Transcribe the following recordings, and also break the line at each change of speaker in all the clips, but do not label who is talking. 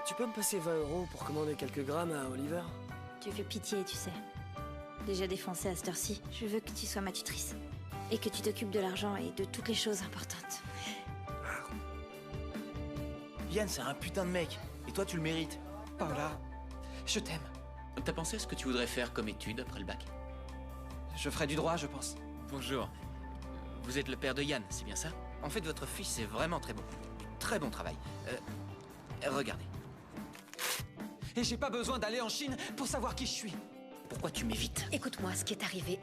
Tu peux me passer 20 € pour commander quelques grammes à Oliver?
Tu fais pitié, tu sais. Déjà défoncé à cette heure-ci, je veux que tu sois ma tutrice. Et que tu t'occupes de l'argent et de toutes les choses importantes.
Yann, c'est un putain de mec. Et toi, tu le mérites.
Paola, je t'aime.
T'as pensé à ce que tu voudrais faire comme étude après le bac?
Je ferai du droit, je pense.
Bonjour. Vous êtes le père de Yann, c'est bien ça?
En fait, votre fils est vraiment très bon. Très bon travail. Regardez.
Et j'ai pas besoin d'aller en Chine pour savoir qui je suis.
Pourquoi tu m'évites?
Écoute-moi, ce qui est arrivé,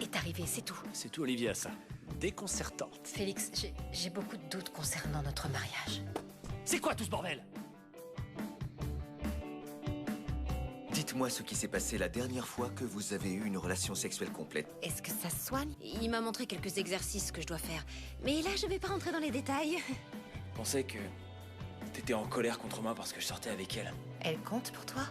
c'est tout.
C'est tout, Olivia, ça. Déconcertante.
Félix, j'ai beaucoup de doutes concernant notre mariage.
C'est quoi tout ce bordel?
Dites-moi ce qui s'est passé la dernière fois que vous avez eu une relation sexuelle complète.
Est-ce que ça se soigne? Il m'a montré quelques exercices que je dois faire. Mais là, je vais pas rentrer dans les détails.
Je pensais que t'étais en colère contre moi parce que je sortais avec elle.
Elle compte pour toi?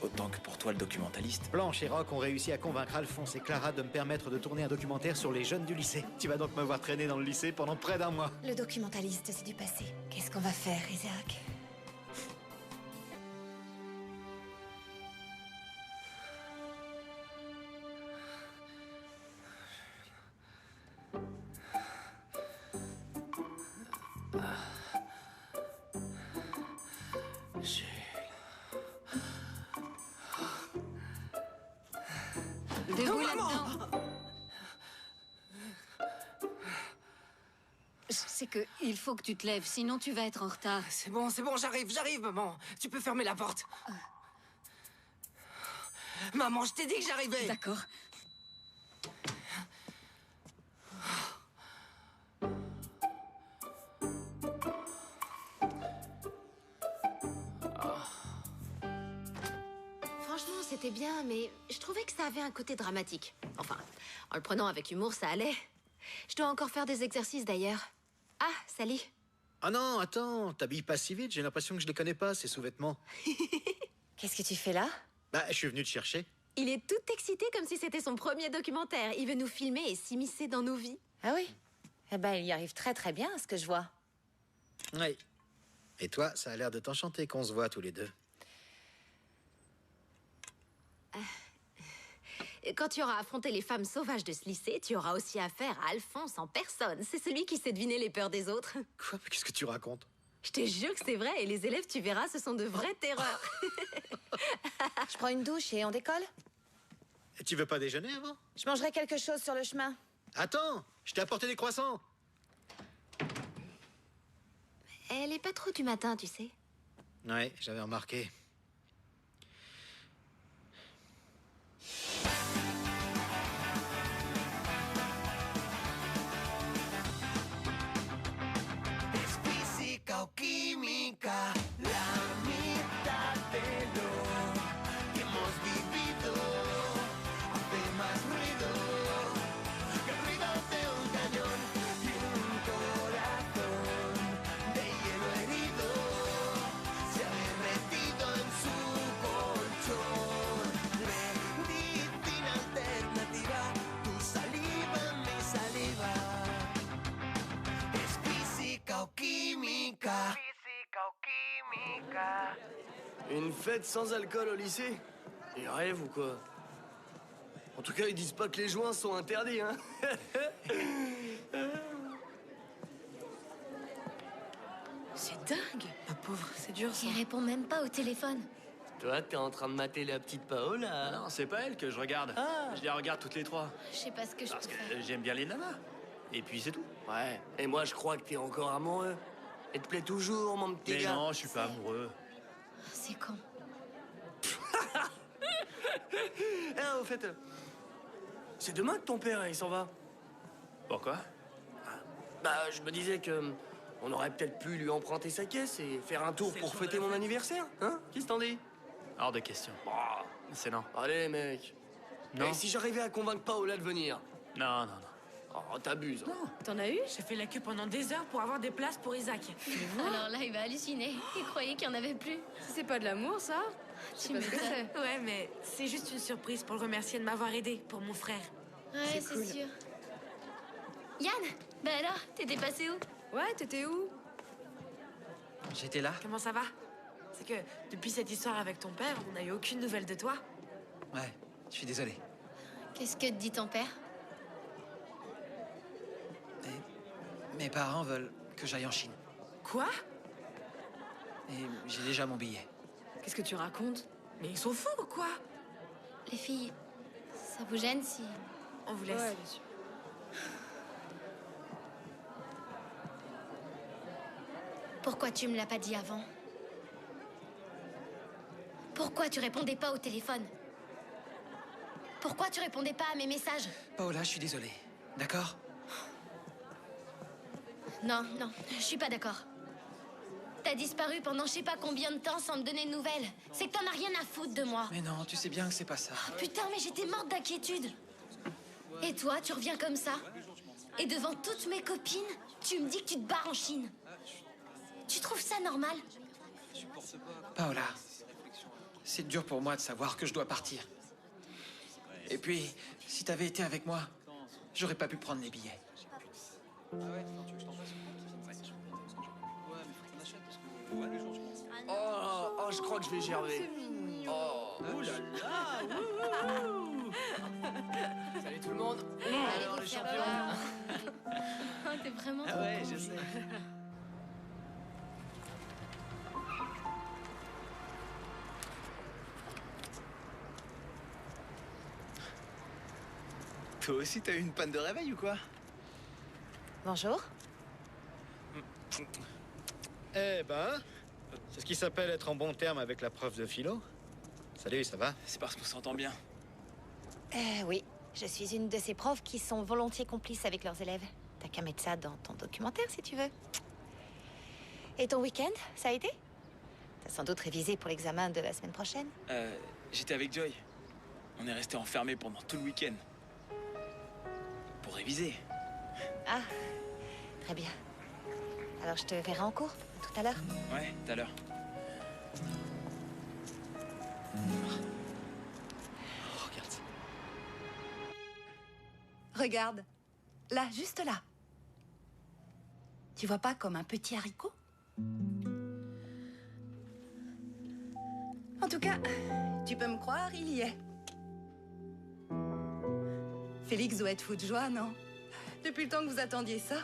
Autant que pour toi, le documentaliste.
Blanche et Rock ont réussi à convaincre Alphonse et Clara de me permettre de tourner un documentaire sur les jeunes du lycée. Tu vas donc me voir traîner dans le lycée pendant près d'un mois.
Le documentaliste, c'est du passé. Qu'est-ce qu'on va faire, Isaac?
Debout là-dedans. C'est que il faut que tu te lèves, sinon tu vas être en retard.
C'est bon, j'arrive, maman. Tu peux fermer la porte. Maman, je t'ai dit que j'arrivais.
D'accord.
Franchement, c'était bien, mais je trouvais que ça avait un côté dramatique. Enfin, en le prenant avec humour, ça allait. Je dois encore faire des exercices d'ailleurs. Ah, salut.
Ah non, attends, t'habilles pas si vite, j'ai l'impression que je les connais pas, ces sous-vêtements.
Qu'est-ce que tu fais là?
Bah, je suis venu te chercher.
Il est tout excité comme si c'était son premier documentaire. Il veut nous filmer et s'immiscer dans nos vies.
Ah oui? Eh ben, il y arrive très très bien, à ce que je vois.
Oui. Et toi, ça a l'air de t'enchanter qu'on se voit tous les deux.
Quand tu auras affronté les femmes sauvages de ce lycée, tu auras aussi affaire à Alphonse en personne. C'est celui qui sait deviner les peurs des autres.
Quoi? Mais qu'est-ce que tu racontes?
Je te jure que c'est vrai, et les élèves, tu verras, ce sont de vraies terreurs.
Je prends une douche et on décolle?
Et tu veux pas déjeuner avant?
Je mangerai quelque chose sur le chemin.
Attends, je t'ai apporté des croissants.
Elle est pas trop du matin, tu sais.
Ouais, j'avais remarqué.
Física o química, la mitad de lo que hemos vivido hace más ruido que el ruido de un cañón y un corazón de hielo herido se ha derretido en su colchón. Medicina alternativa, tu saliva, mi saliva. Es física o química. Física o química.
Une fête sans alcool au lycée? Ils rêvent ou quoi? En tout cas, ils disent pas que les joints sont interdits, hein.
C'est dingue.
La pauvre, c'est dur ça.
Il répond même pas au téléphone.
Toi, t'es en train de mater la petite Paola.
Non, c'est pas elle que je regarde.
Ah.
Je les regarde toutes les trois.
Je sais pas ce que je
Parce
peux
que
faire.
j'aime bien les nanas. Et puis c'est tout.
Ouais, et moi je crois que t'es encore amoureux. Elle te plaît toujours, mon petit
Mais
gars.
non, je suis pas amoureux.
C'est con.
Ah, au fait, c'est demain que ton père, il s'en va.
Pourquoi?
Bah, je me disais que on aurait peut-être pu lui emprunter sa caisse et faire un tour pour fêter mon anniversaire, hein? Qu'est-ce que t'en dis?
Hors de question.
Bah,
C'est non.
allez, mec.
Non.
Et si j'arrivais à convaincre Paola de venir?
Non, non, non.
Oh, t'abuses.
T'en as eu? J'ai fait la queue pendant des heures pour avoir des places pour Isaac.
Alors là, il va halluciner. Il croyait qu'il y en avait plus.
C'est pas de l'amour, ça?
Tu m'étonnes.
Ouais, mais c'est juste une surprise pour le remercier de m'avoir aidé pour mon frère.
Ouais, c'est sûr. Yann, bah alors, t'étais passé où?
Ouais, t'étais où?
J'étais là.
Comment ça va? C'est que depuis cette histoire avec ton père, on n'a eu aucune nouvelle de toi.
Ouais, je suis désolé.
Qu'est-ce que te dit ton père?
Mes parents veulent que j'aille en Chine.
Quoi?
Et j'ai déjà mon billet.
Qu'est-ce que tu racontes? Mais ils sont fous ou quoi?
Les filles, ça vous gêne si...
On vous laisse.
Ouais, bien sûr.
Pourquoi tu me l'as pas dit avant? Pourquoi tu répondais pas au téléphone? Pourquoi tu répondais pas à mes messages?
Paola, je suis désolé. D'accord?
Non, non, je suis pas d'accord. T'as disparu pendant je sais pas combien de temps sans me donner de nouvelles. C'est que t'en as rien à foutre de moi.
Mais non, tu sais bien que c'est pas ça.
Oh, putain, mais j'étais morte d'inquiétude. Et toi, tu reviens comme ça? Et devant toutes mes copines, tu me dis que tu te barres en Chine. Tu trouves ça normal?
Paola, c'est dur pour moi de savoir que je dois partir. Et puis, si t'avais été avec moi, j'aurais pas pu prendre les billets.
Oh, je crois que je vais gerber. Oh, ouh là là, wouhou. Salut tout le monde. Alors les champions.
Oh, t'es vraiment
Ah ouais, je sais.
Toi aussi, t'as eu une panne de réveil ou quoi?
Bonjour.
Eh ben, c'est ce qui s'appelle être en bon terme avec la prof de philo. Salut, ça va?
C'est parce qu'on s'entend bien.
Oui, je suis une de ces profs qui sont volontiers complices avec leurs élèves. T'as qu'à mettre ça dans ton documentaire si tu veux. Et ton week-end, ça a été? T'as sans doute révisé pour l'examen de la semaine prochaine?
J'étais avec Joy. On est resté enfermés pendant tout le week-end. Pour réviser.
Ah, très bien. Alors je te verrai en cours, tout à l'heure.
Ouais, tout à l'heure.
Regarde ça.
Regarde. Là, juste là. Tu vois pas comme un petit haricot? En tout cas, tu peux me croire, il y est. Félix doit être fou de joie, non? Depuis le temps que vous attendiez ça.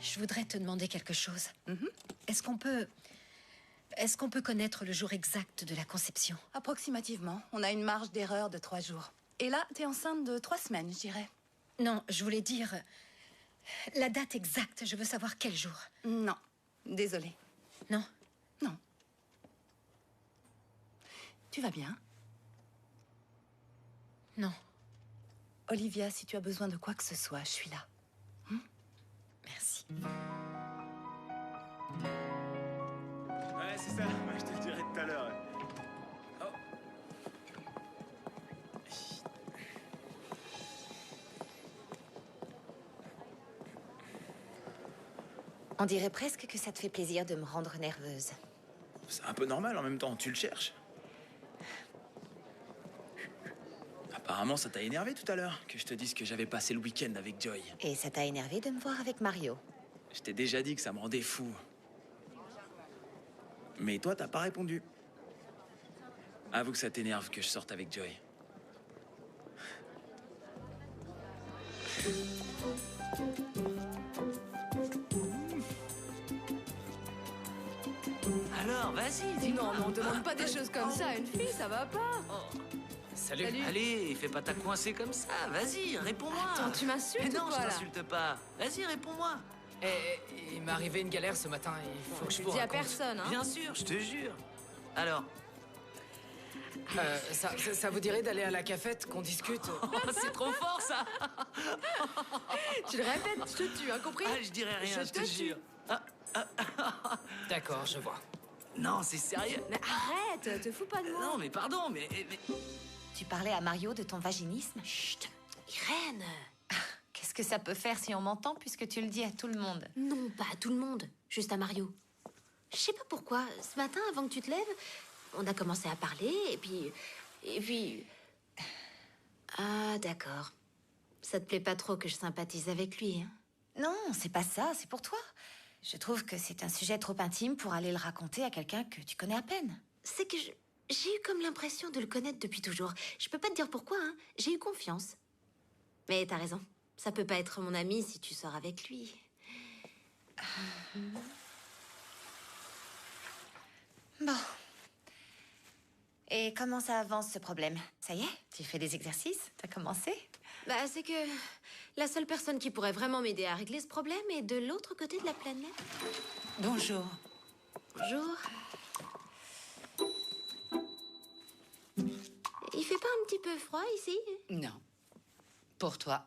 Je voudrais te demander quelque chose. Est-ce qu'on peut connaître le jour exact de la conception?
Approximativement. On a une marge d'erreur de 3 jours. Et là, t'es enceinte de 3 semaines, je dirais.
Non, je voulais dire la date exacte. Je veux savoir quel jour.
Non. Désolée.
Non?
Non. Tu vas bien?
Non.
Olivia, si tu as besoin de quoi que ce soit, je suis là.
Merci.
Ouais, c'est ça. Ouais, je te le dirai tout à l'heure. Oh.
On dirait presque que ça te fait plaisir de me rendre nerveuse.
C'est un peu normal en même temps, tu le cherches. Apparemment, ça t'a énervé tout à l'heure que je te dise que j'avais passé le week-end avec Joy.
Et ça t'a énervé de me voir avec Mario.
Je t'ai déjà dit que ça me rendait fou. Mais toi, t'as pas répondu. Avoue que ça t'énerve que je sorte avec Joy.
Alors, vas-y, dis-moi.
Non, mais on demande pas des choses comme ça à une fille, ça va pas.
Salut.
Salut.
Allez, fais pas ta coincée comme ça. Vas-y, réponds-moi.
Attends, tu m'insultes
Mais non,
ou quoi,
je
là?
t'insulte pas. Vas-y, réponds-moi.
Il m'est arrivé une galère ce matin, il faut que je
Je
vous
dis à
raconte.
personne, hein.
Bien sûr, je te jure. Alors,
Ça vous dirait d'aller à la cafette, qu'on discute?
c'est trop fort, ça.
Tu le répètes, je te tue, hein, compris?
Ah, je dirais rien, je te jure.
D'accord, je vois.
Non, c'est sérieux.
Mais arrête, te fous pas de moi.
Non, mais pardon, mais...
Tu parlais à Mario de ton vaginisme?
Chut, Irène.
Qu'est-ce que ça peut faire si on m'entend puisque tu le dis à tout le monde? Non, pas à tout le monde, juste à Mario.
Je sais pas pourquoi, ce matin, avant que tu te lèves, on a commencé à parler, et puis...
Ah, d'accord.
Ça te plaît pas trop que je sympathise avec lui, hein?
Non, c'est pas ça, c'est pour toi. Je trouve que c'est un sujet trop intime pour aller le raconter à quelqu'un que tu connais à peine.
C'est que j'ai eu comme l'impression de le connaître depuis toujours. Je peux pas te dire pourquoi, hein. J'ai eu confiance. Mais t'as raison. Ça peut pas être mon ami si tu sors avec lui.
Bon. Et comment ça avance ce problème? Ça y est? Tu fais des exercices? T'as commencé?
Bah, c'est que la seule personne qui pourrait vraiment m'aider à régler ce problème est de l'autre côté de la planète.
Bonjour.
Bonjour. Il fait pas un petit peu froid ici?
Non. Pour toi.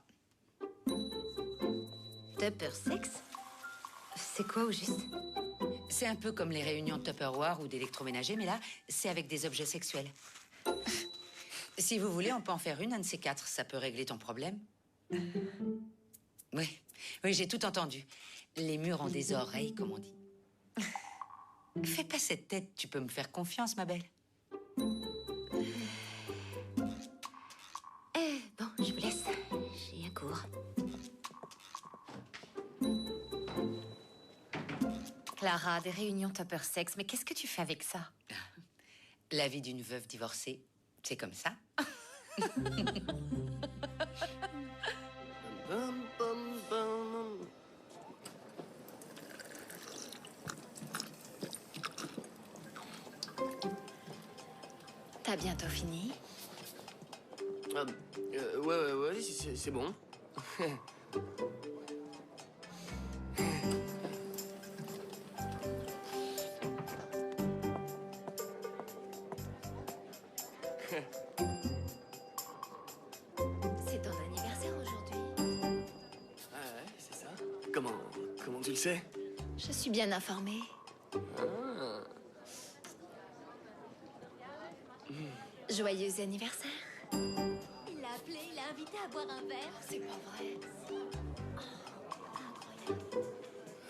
Tupper sex? C'est quoi au juste?
C'est un peu comme les réunions de Tupperware ou d'électroménager, mais là, c'est avec des objets sexuels. Si vous voulez, on peut en faire une, un de ces quatre. Ça peut régler ton problème. Oui, j'ai tout entendu. Les murs ont des oreilles, comme on dit. Fais pas cette tête, tu peux me faire confiance, ma belle.
Bon, je vous laisse. J'ai un cours.
Clara, des réunions tupper sex, mais qu'est-ce que tu fais avec ça?
La vie d'une veuve divorcée, c'est comme ça.
T'as bientôt fini?
Ouais, c'est bon.
C'est ton anniversaire aujourd'hui.
Ah ouais, c'est ça. Comment tu le sais?
Je suis bien informée.
Ah.
Joyeux anniversaire.
Il l'a appelé, il l'a invité à boire un verre.
C'est pas vrai.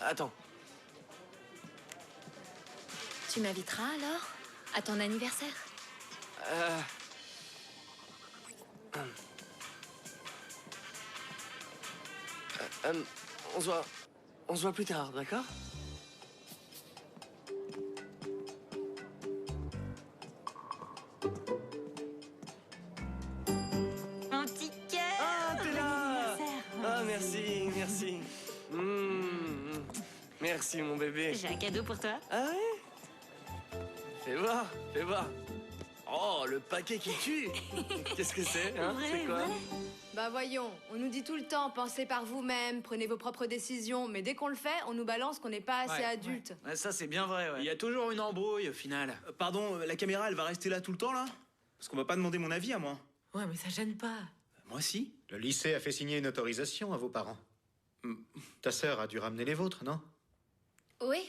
Attends.
Tu m'inviteras alors? À ton anniversaire?
On se voit plus tard, d'accord?
Mon ticket!
Ah, t'es là! Ah, merci. Merci, mon bébé.
J'ai un cadeau pour toi.
Ah ouais? Fais voir. Oh, le paquet qui tue! Qu'est-ce que c'est, hein?
Vrai,
C'est quoi?
vrai. Bah voyons, on nous dit tout le temps, pensez par vous-même, prenez vos propres décisions, mais dès qu'on le fait, on nous balance qu'on n'est pas assez adulte.
Ouais, ça, c'est bien vrai, ouais. Il y a toujours une embrouille, au final. Pardon, la caméra, elle va rester là tout le temps, là? Parce qu'on va pas demander mon avis à moi.
Ouais, mais ça gêne pas.
Moi, si.
Le lycée a fait signer une autorisation à vos parents. Ta sœur a dû ramener les vôtres, non?
Oui.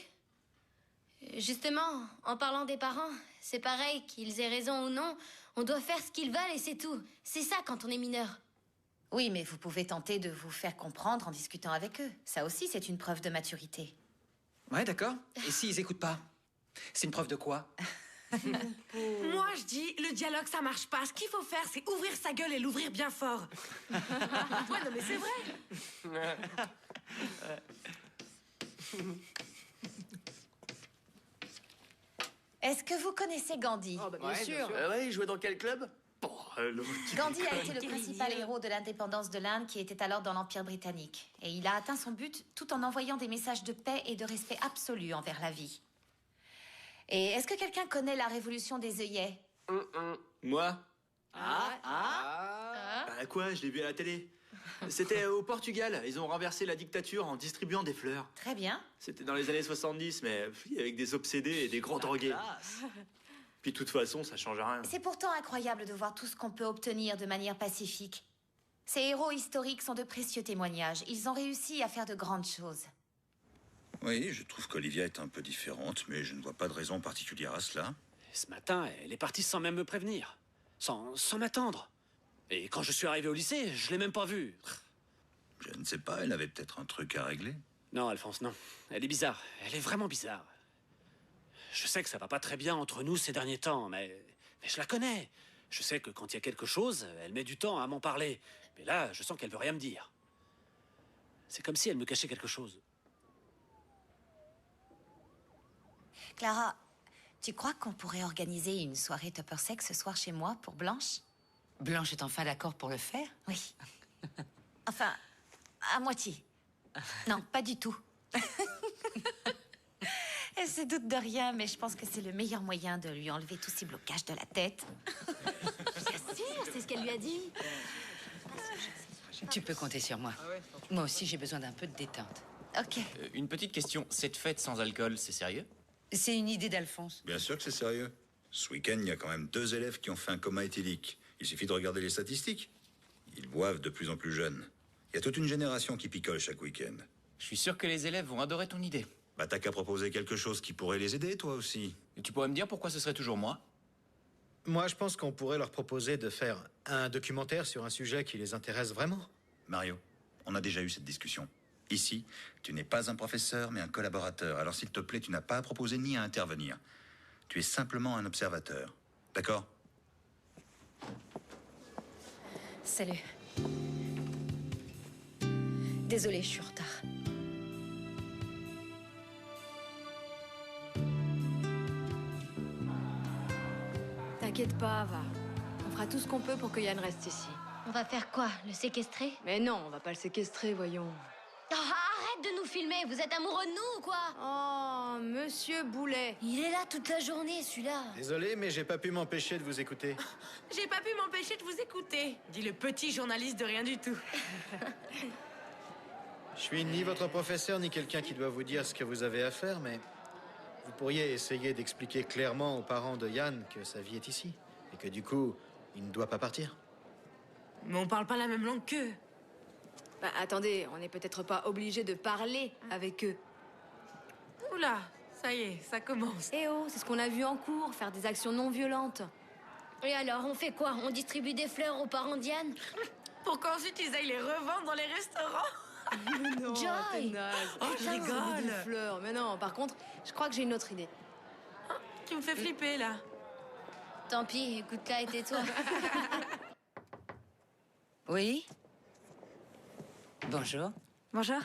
Justement, en parlant des parents, c'est pareil, qu'ils aient raison ou non, on doit faire ce qu'ils veulent et c'est tout. C'est ça quand on est mineur.
Oui, mais vous pouvez tenter de vous faire comprendre en discutant avec eux. Ça aussi, c'est une preuve de maturité.
Ouais, d'accord. Et s'ils écoutent pas? C'est une preuve de quoi?
Moi, je dis, le dialogue, ça marche pas. Ce qu'il faut faire, c'est ouvrir sa gueule et l'ouvrir bien fort. Ouais, non, mais c'est vrai.
Est-ce que vous connaissez Gandhi?
Bien sûr.
Ouais, il jouait dans quel club?
Gandhi a été le principal héros de l'indépendance de l'Inde qui était alors dans l'Empire britannique. Et il a atteint son but tout en envoyant des messages de paix et de respect absolu envers la vie. Et est-ce que quelqu'un connaît la révolution des œillets?
Moi?
Ah.
Bah quoi, je l'ai vu à la télé. C'était au Portugal. Ils ont renversé la dictature en distribuant des fleurs.
Très bien.
C'était dans les années 70, mais avec des obsédés et des gros drogués. Puis de toute façon, ça change rien.
C'est pourtant incroyable de voir tout ce qu'on peut obtenir de manière pacifique. Ces héros historiques sont de précieux témoignages. Ils ont réussi à faire de grandes choses.
Oui, je trouve qu'Olivia est un peu différente, mais je ne vois pas de raison particulière à cela.
Ce matin, elle est partie sans même me prévenir. Sans m'attendre. Et quand je suis arrivé au lycée, je l'ai même pas vue.
Je ne sais pas, elle avait peut-être un truc à régler.
Non, Alphonse, non. Elle est bizarre. Elle est vraiment bizarre. Je sais que ça va pas très bien entre nous ces derniers temps, mais je la connais. Je sais que quand il y a quelque chose, elle met du temps à m'en parler. Mais là, je sens qu'elle veut rien me dire. C'est comme si elle me cachait quelque chose.
Clara, tu crois qu'on pourrait organiser une soirée Tupper Sex ce soir chez moi pour Blanche?
Blanche est enfin d'accord pour le faire?
Oui. Enfin, à moitié. Non, pas du tout. Elle se doute de rien, mais je pense que c'est le meilleur moyen de lui enlever tous ses blocages de la tête.
Bien sûr, c'est ce qu'elle lui a dit.
Tu peux compter sur moi. Moi aussi, j'ai besoin d'un peu de détente.
Ok.
Une petite question, cette fête sans alcool, c'est sérieux?
C'est une idée d'Alphonse.
Bien sûr que c'est sérieux. Ce week-end, il y a quand même 2 élèves qui ont fait un coma éthylique. Il suffit de regarder les statistiques. Ils boivent de plus en plus jeunes. Il y a toute une génération qui picole chaque week-end.
Je suis sûr que les élèves vont adorer ton idée.
Bah t'as qu'à proposer quelque chose qui pourrait les aider, toi aussi.
Et tu pourrais me dire pourquoi ce serait toujours moi?
Moi, je pense qu'on pourrait leur proposer de faire un documentaire sur un sujet qui les intéresse vraiment.
Mario, on a déjà eu cette discussion. Ici, tu n'es pas un professeur, mais un collaborateur. Alors s'il te plaît, tu n'as pas à proposer ni à intervenir. Tu es simplement un observateur. D'accord?
Salut. Désolée, je suis en retard.
T'inquiète pas, va. On fera tout ce qu'on peut pour que Yann reste ici.
On va faire quoi? Le séquestrer?
Mais non, on va pas le séquestrer, voyons.
Oh, arrête de nous filmer, vous êtes amoureux de nous ou quoi?
Oh, monsieur Boulet.
Il est là toute la journée, celui-là.
Désolé, mais j'ai pas pu m'empêcher de vous écouter.
J'ai pas pu m'empêcher de vous écouter, dit le petit journaliste de rien du tout.
Je suis ni votre professeur, ni quelqu'un qui doit vous dire ce que vous avez à faire, mais vous pourriez essayer d'expliquer clairement aux parents de Yann que sa vie est ici, et que du coup, il ne doit pas partir.
Mais on parle pas la même langue qu'eux.
Bah, attendez, on n'est peut-être pas obligé de parler avec eux.
Oula, ça y est, ça commence.
Eh oh, c'est ce qu'on a vu en cours, faire des actions non violentes.
Et alors, on fait quoi? On distribue des fleurs aux parents d'Yann?
Pour qu'ensuite ils aillent les revendre dans les restaurants.
Mais non,
Joy.
t'es naze.
Oh, je
Putain,
rigole.
des fleurs. Mais non, par contre, je crois que j'ai une autre idée.
Tu me fais flipper, là.
Tant pis, écoute-la et tais-toi.
Oui? Bonjour.
Bonjour.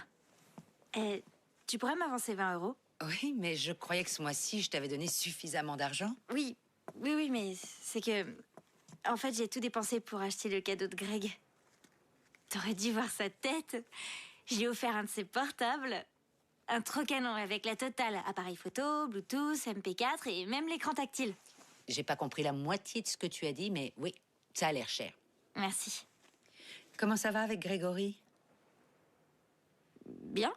Tu pourrais m'avancer 20 €?
Oui, mais je croyais que ce mois-ci, je t'avais donné suffisamment d'argent.
Oui, mais c'est que... En fait, j'ai tout dépensé pour acheter le cadeau de Greg. T'aurais dû voir sa tête. Je lui ai offert un de ses portables. Un trop canon avec la totale. Appareil photo, Bluetooth, MP4 et même l'écran tactile.
J'ai pas compris la moitié de ce que tu as dit, mais oui, ça a l'air cher.
Merci.
Comment ça va avec Grégory?
Bien.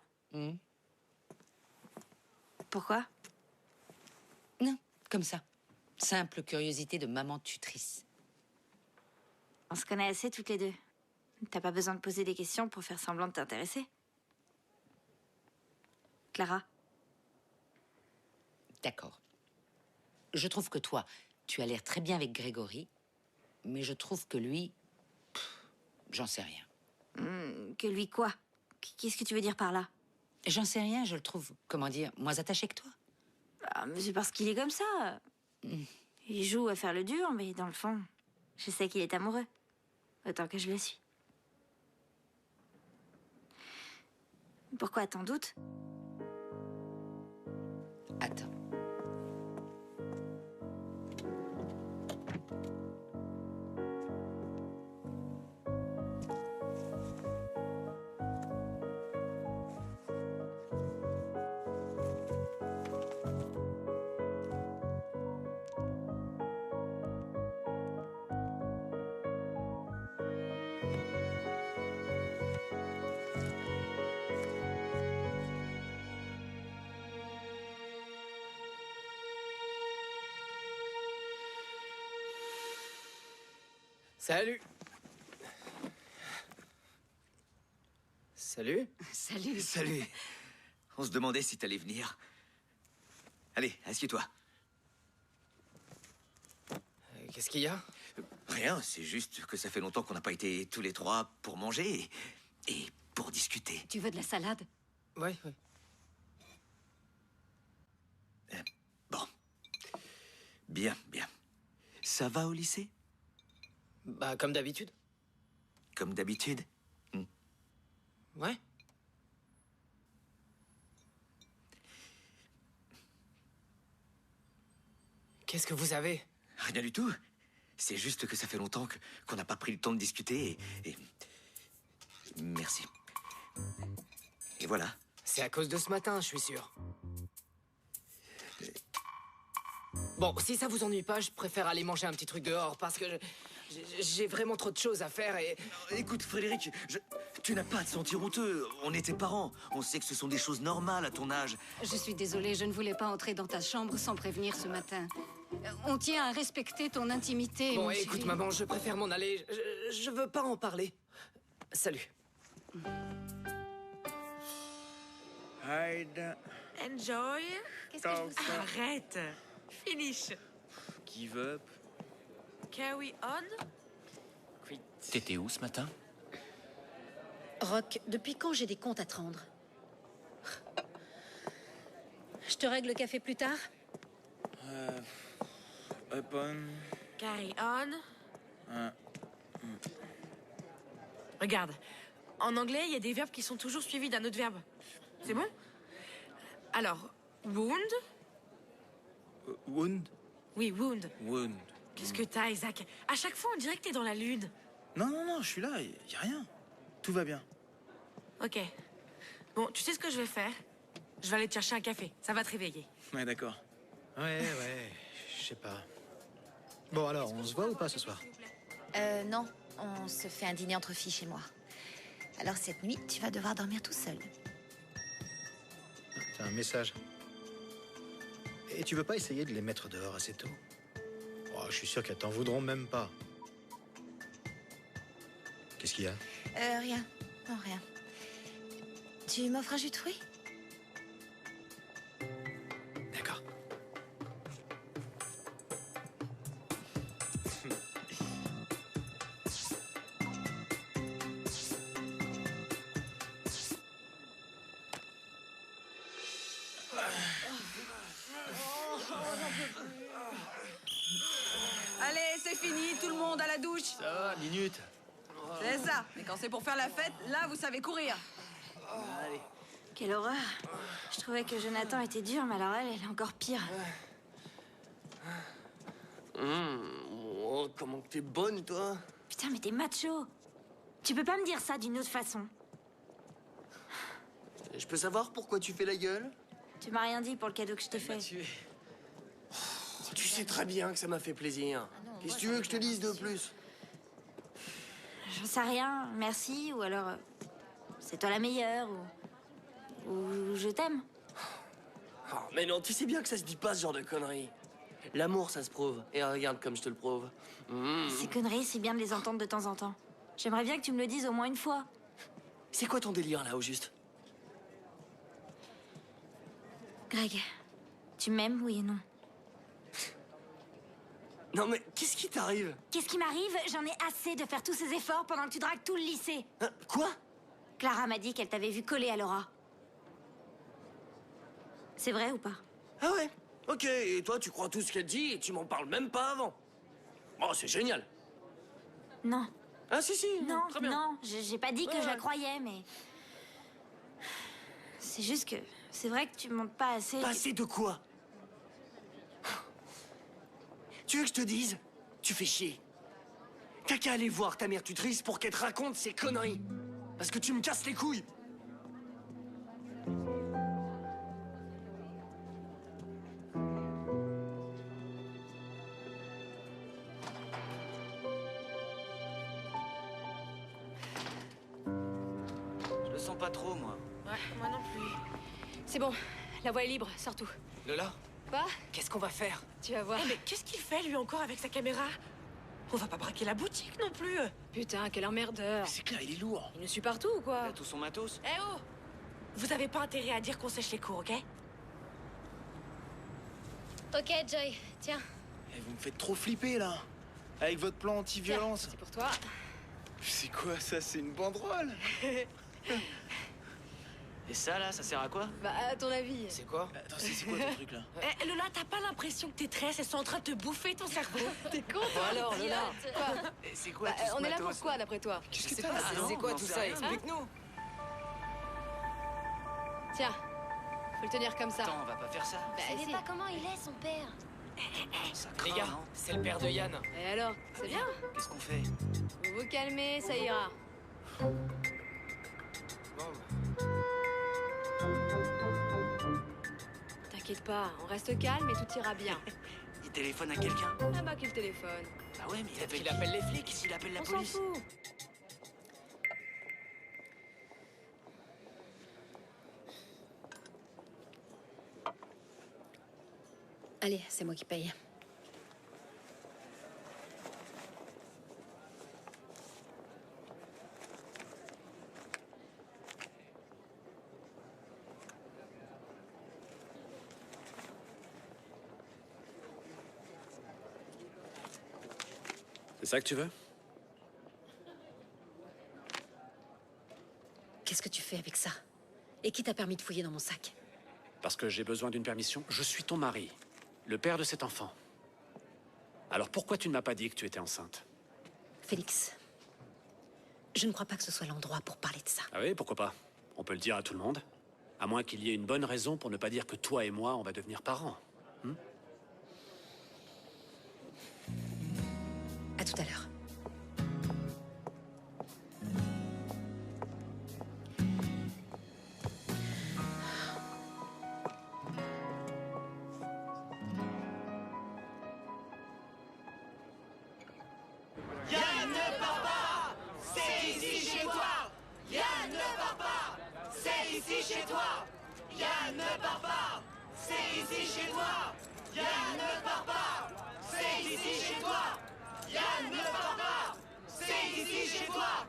Pourquoi?
Non, comme ça. Simple curiosité de maman tutrice.
On se connaît assez toutes les deux. T'as pas besoin de poser des questions pour faire semblant de t'intéresser. Clara?
D'accord. Je trouve que toi, tu as l'air très bien avec Grégory, mais je trouve que lui... j'en sais rien.
Que lui quoi? Qu'est-ce que tu veux dire par là?
J'en sais rien, je le trouve, comment dire, moins attaché que toi.
Ah, mais c'est parce qu'il est comme ça. Il joue à faire le dur, mais dans le fond, je sais qu'il est amoureux. Autant que je le suis. Pourquoi t'en doutes?
Attends.
Salut. Salut.
Salut.
Salut. On se demandait si t'allais venir. Allez, assieds-toi.
Qu'est-ce qu'il y a?
Rien, c'est juste que ça fait longtemps qu'on n'a pas été tous les trois pour manger et pour discuter.
Tu veux de la salade?
Ouais.
Bon. Bien. Ça va au lycée?
Bah, comme d'habitude.
Comme d'habitude?
Ouais.
Qu'est-ce que vous avez?
Rien du tout. C'est juste que ça fait longtemps qu'on n'a pas pris le temps de discuter et... Merci. Et voilà.
C'est à cause de ce matin, je suis sûr. Bon, si ça vous ennuie pas, je préfère aller manger un petit truc dehors parce que j'ai vraiment trop de choses à faire et...
Écoute, Frédéric, tu n'as pas à te sentir honteux. On est tes parents. On sait que ce sont des choses normales à ton âge.
Je suis désolée, je ne voulais pas entrer dans ta chambre sans prévenir ce matin. On tient à respecter ton intimité,
Bon,
mon
écoute,
chéri.
maman, je préfère m'en aller. Je veux pas en parler. Salut.
Hide. Enjoy.
Qu'est-ce que je vous dis?
Arrête. Finish.
Give up.
Carry on.
T'étais où ce matin?
Rock, depuis quand j'ai des comptes à te rendre? Je te règle le café plus tard?
Upon.
Carry on. Regarde. En anglais, il y a des verbes qui sont toujours suivis d'un autre verbe. C'est bon? Alors, wound.
Wound?
Oui, wound.
Wound.
Qu'est-ce que t'as, Isaac? À chaque fois, on dirait que t'es dans la lune.
Non, je suis là, y a rien. Tout va bien.
Ok. Bon, tu sais ce que je vais faire? Je vais aller te chercher un café. Ça va te réveiller.
Ouais, d'accord.
Ouais, je sais pas. Bon, alors, on se voit ou pas ce soir?
Non. On se fait un dîner entre filles chez moi. Alors cette nuit, tu vas devoir dormir tout seul.
T'as un message. Et tu veux pas essayer de les mettre dehors assez tôt? Oh, je suis sûr qu'elles t'en voudront même pas. Qu'est-ce qu'il y a?
Rien. Non, rien. Tu m'offres un jus de fruits?
D'accord.
Allez, c'est fini, tout le monde à la douche.
Ça va, minute.
C'est ça. Mais quand c'est pour faire la fête, là, vous savez courir.
Allez.
Quelle horreur. Je trouvais que Jonathan était dur, mais alors elle est encore pire.
Oh, comment que t'es bonne, toi.
Putain, mais t'es macho. Tu peux pas me dire ça d'une autre façon.
Je peux savoir pourquoi tu fais la gueule?
Tu m'as rien dit pour le cadeau que je t'ai fait.
Tu sais très bien que ça m'a fait plaisir. Qu'est-ce que tu veux que je te dise de plus?
J'en sais rien, merci, ou alors... c'est toi la meilleure, ou je t'aime.
Oh, mais non, tu sais bien que ça se dit pas ce genre de conneries. L'amour, ça se prouve. Et regarde comme je te le prouve.
Ces conneries, c'est bien de les entendre de temps en temps. J'aimerais bien que tu me le dises au moins une fois.
C'est quoi ton délire, là, au juste?
Greg, tu m'aimes, oui et non?
Non, mais qu'est-ce qui t'arrive?
Qu'est-ce qui m'arrive? J'en ai assez de faire tous ces efforts pendant que tu dragues tout le lycée.
Quoi?
Clara m'a dit qu'elle t'avait vu coller à Laura. C'est vrai ou pas?
Ah ouais? Ok, et toi, tu crois tout ce qu'elle dit et tu m'en parles même pas avant. Oh, c'est génial.
Non.
Ah si, si.
Non,
très bien.
non, j'ai pas dit que je la croyais, mais... C'est juste que... C'est vrai que tu montes pas assez...
Pas assez de quoi? Tu veux que je te dise? Tu fais chier. T'as qu'à aller voir ta mère tutrice pour qu'elle te raconte ces conneries. Parce que tu me casses les couilles.
Je le sens pas trop, moi.
Ouais, moi non plus.
C'est bon, la voie est libre, sors tout.
Lola?
Quoi?
Qu'est-ce qu'on va faire?
Tu vas voir.
Eh, mais qu'est-ce qu'il fait, lui, encore, avec sa caméra? On va pas braquer la boutique, non plus.
Putain, quel emmerdeur.
C'est clair, il est lourd.
Il nous suit partout ou quoi?
Il a tout son matos.
Eh oh! Vous avez pas intérêt à dire qu'on sèche les cours, ok?
Ok, Joy, tiens.
Eh, vous me faites trop flipper, là. Avec votre plan anti-violence.
C'est pour toi.
C'est quoi, ça? C'est une banderole?
Et ça, là, ça sert à quoi?
Bah, à ton avis.
C'est quoi?
Attends, c'est quoi ton truc, là?
Eh, Lola, t'as pas l'impression que tes tresses, elles sont en train de te bouffer ton cerveau?
T'es con, toi?
alors,
Lola. Quoi?
C'est quoi tout ce
On est là
matos?
pour quoi, d'après toi?
Qu'est-ce que
C'est
t'as
pas,
là?
c'est quoi
on
tout
sait
ça?
rien.
Explique-nous.
Tiens, faut le tenir comme ça.
Attends, on va pas faire ça.
Vous savez pas comment il est, son père.
Les gars, c'est le père de Yann.
Et alors, c'est bien?
Qu'est-ce qu'on fait?
Vous vous calmez, ça ira. T'inquiète pas, on reste calme et tout ira bien.
Il téléphone à quelqu'un?
Là-bas qu'il téléphone.
Ah ouais, mais
Il appelle les flics.
S'il appelle la
On s'en
police?
fout.
Allez, c'est moi qui paye.
C'est ça que tu veux?
Qu'est-ce que tu fais avec ça? Et qui t'a permis de fouiller dans mon sac?
Parce que j'ai besoin d'une permission. Je suis ton mari, le père de cet enfant. Alors pourquoi tu ne m'as pas dit que tu étais enceinte?
Félix, je ne crois pas que ce soit l'endroit pour parler de ça.
Ah oui, pourquoi pas? On peut le dire à tout le monde. À moins qu'il y ait une bonne raison pour ne pas dire que toi et moi, on va devenir parents.
À tout à l'heure.
Yann ne part pas, c'est ici chez toi. Yann ne part pas, c'est ici chez toi. Yann ne part pas, c'est ici chez toi. Yann ne part pas, c'est ici chez toi. Yann ne part pas, c'est ici chez toi.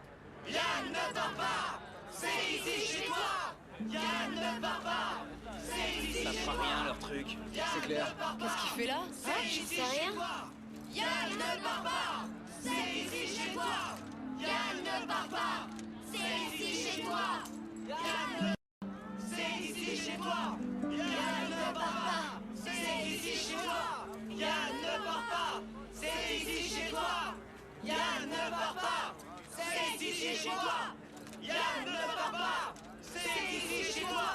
Yann ne part pas, c'est ici chez toi. Yann ne part pas, c'est ici chez toi.
Ça fera rien leur truc.
C'est clair.
Qu'est-ce qu'il fait là?
Je sais rien. Yann ne part pas, c'est ici chez toi. Yann ne part pas, c'est ici chez toi. Yann, c'est ici chez toi. Yann ne part pas, c'est ici chez toi. Yann ne part pas, c'est ici chez toi. Yann ne part pas, c'est ici chez toi. Yann ne part pas, c'est ici chez toi.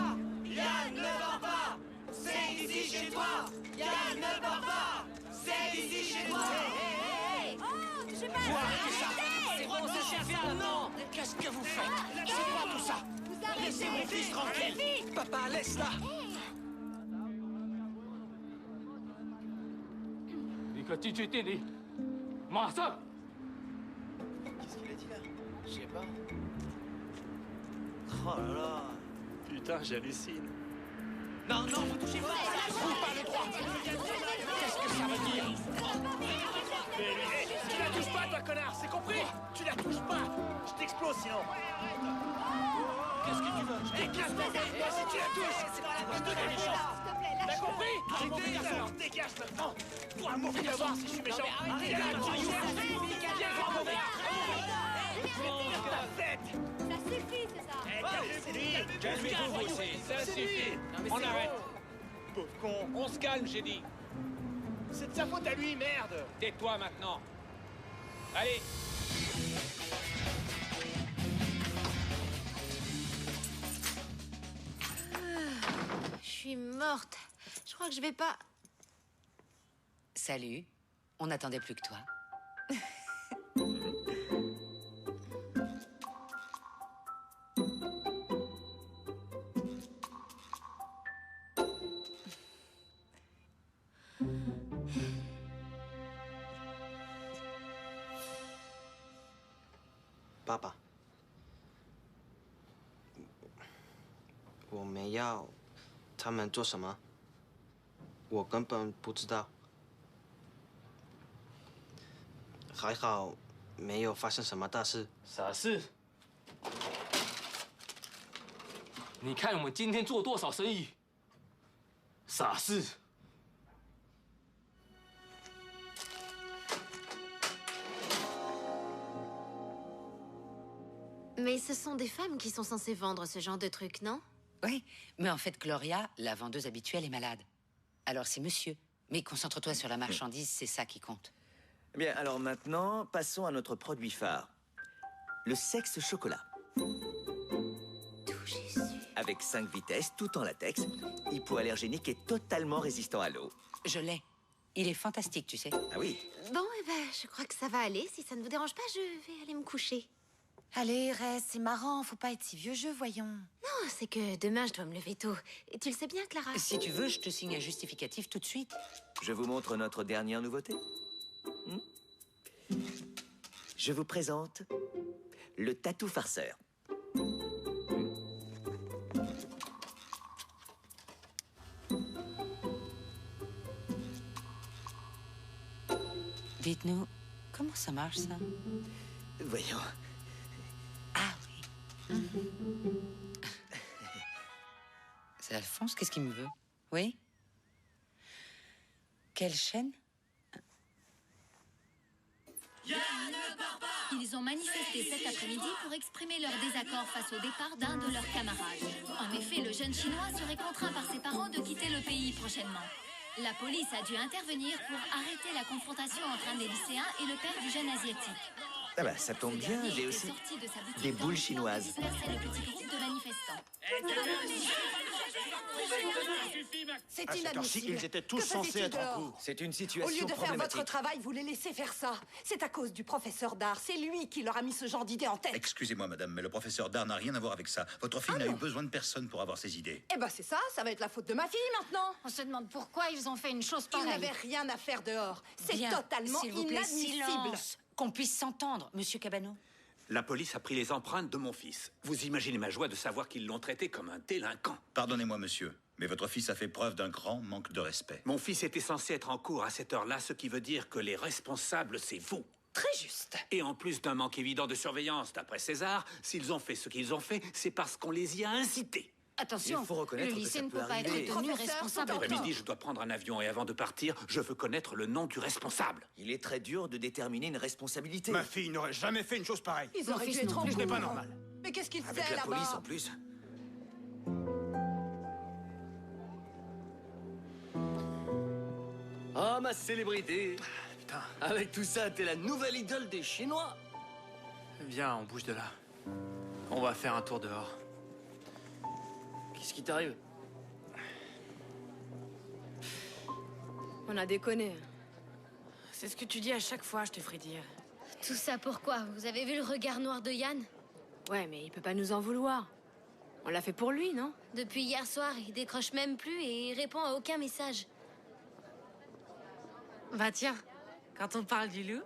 Yann ne part pas, c'est ici chez toi. Yann ne part pas, c'est ici chez toi.
Oh, touchez pas!
Faut arrêter ça.
C'est bon, c'est cher, non.
Qu'est-ce que vous faites? C'est quoi tout ça? Laissez mon fils tranquille. Papa, laisse-la.
Qu'est-ce qu'il a dit là?
Je sais pas.
Oh là là.
Putain, j'hallucine.
Non, non, vous touchez pas. Vous pas le droit. Qu'est-ce que ça veut dire?
Tu la touches pas, toi, connard, c'est compris? Tu la touches pas. Je t'explose sinon.
Qu'est-ce que tu veux?
Je t'éclate, bordel. Si tu la touches, je te donne les chances. T'as compris? Arrêtez, alors dégage maintenant. Toi, mon fils, voir si je suis méchant. Viens là, viens voir mon verre. Ta tête.
Ça suffit, c'est ça!
Calmez-vous, vous aussi, ça suffit. On arrête. Pauvre con, on se calme, j'ai dit. C'est de sa faute à lui, merde. Tais-toi maintenant. Allez.
Je suis morte. Je crois que je vais pas...
Salut. On n'attendait plus que toi.
爸爸，我们要他们做什么？我根本不知道。还好没有发生什么大事。
傻事？你看我们今天做多少生意？傻事。
Mais ce sont des femmes qui sont censées vendre ce genre de trucs, non?
Oui, mais en fait, Gloria, la vendeuse habituelle, est malade. Alors c'est monsieur. Mais concentre-toi sur la marchandise, c'est ça qui compte.
Bien, alors maintenant, passons à notre produit phare. Le sexe chocolat. Avec 5 vitesses, tout en latex, hypoallergénique et totalement résistant à l'eau.
Je l'ai. Il est fantastique, tu sais.
Ah oui?
Bon, eh ben, je crois que ça va aller. Si ça ne vous dérange pas, je vais aller me coucher.
Allez, reste, c'est marrant, faut pas être si vieux jeu, voyons.
Non, c'est que demain, je dois me lever tôt. Et tu le sais bien, Clara.
Si tu veux, je te signe un justificatif tout de suite.
Je vous montre notre dernière nouveauté. Je vous présente le tatou farceur.
Dites-nous, comment ça marche, ça?
Voyons.
Ah oui. C'est Alphonse, qu'est-ce qu'il me veut? Oui? Quelle chaîne?
Ils ont manifesté cet après-midi pour exprimer leur désaccord face au départ d'un de leurs camarades. En effet, le jeune Chinois serait contraint par ses parents de quitter le pays prochainement. La police a dû intervenir pour arrêter la confrontation entre un des lycéens et le père du jeune asiatique.
Ah bah, ça tombe bien, j'ai aussi des boules chinoises.
Disperser le petit groupe de manifestants.
C'est
À cette heure-ci,
inadmissible.
ils étaient tous
Que
censés
faisait-il
être en
dehors?
cours.
C'est une
Au
situation
lieu de faire
problématique.
votre travail, vous les laissez faire ça. C'est à cause du professeur d'art. C'est lui qui leur a mis ce genre d'idée en tête.
Excusez-moi, madame, mais le professeur d'art n'a rien à voir avec ça. Votre fille n'a eu besoin de personne pour avoir ses idées.
Eh ben c'est ça, ça va être la faute de ma fille maintenant.
On se demande pourquoi ils ont fait une chose
Ils
pareille.
n'avaient rien à faire dehors. C'est
Bien,
totalement
s'il vous plaît,
inadmissible.
silence. Qu'on puisse s'entendre, monsieur Cabano.
La police a pris les empreintes de mon fils. Vous imaginez ma joie de savoir qu'ils l'ont traité comme un délinquant.
Pardonnez-moi, monsieur, mais votre fils a fait preuve d'un grand manque de respect.
Mon fils était censé être en cours à cette heure-là, ce qui veut dire que les responsables, c'est vous.
Très juste.
Et en plus d'un manque évident de surveillance, d'après César, s'ils ont fait ce qu'ils ont fait, c'est parce qu'on les y a incités.
Attention,
Il faut reconnaître
le
que
lycée
ça
ne
peut
peut pas
arriver.
être tenu
Professeur,
responsable.
tout en
Après-midi, je dois prendre un avion et avant de partir, je veux connaître le nom du responsable.
Il est très dur de déterminer une responsabilité.
Ma fille n'aurait jamais fait une chose pareille.
Ils
Mon
auraient dû
fils
être
non
en
plus.
Ce n'est pas
cours.
normal.
Mais qu'est-ce qu'il
Avec
fait
la police
là-bas?
en plus.
Ah, ma célébrité!
Putain,
Avec tout ça, t'es la nouvelle idole des Chinois!
viens, on bouge de là. On va faire un tour dehors.
Qu'est-ce qui t'arrive?
On a déconné.
C'est ce que tu dis à chaque fois, je te ferai dire.
Tout ça pourquoi? Vous avez vu le regard noir de Yann?
Ouais, mais il peut pas nous en vouloir. On l'a fait pour lui, non?
Depuis hier soir, il décroche même plus et il répond à aucun message.
Bah tiens, quand on parle du loup...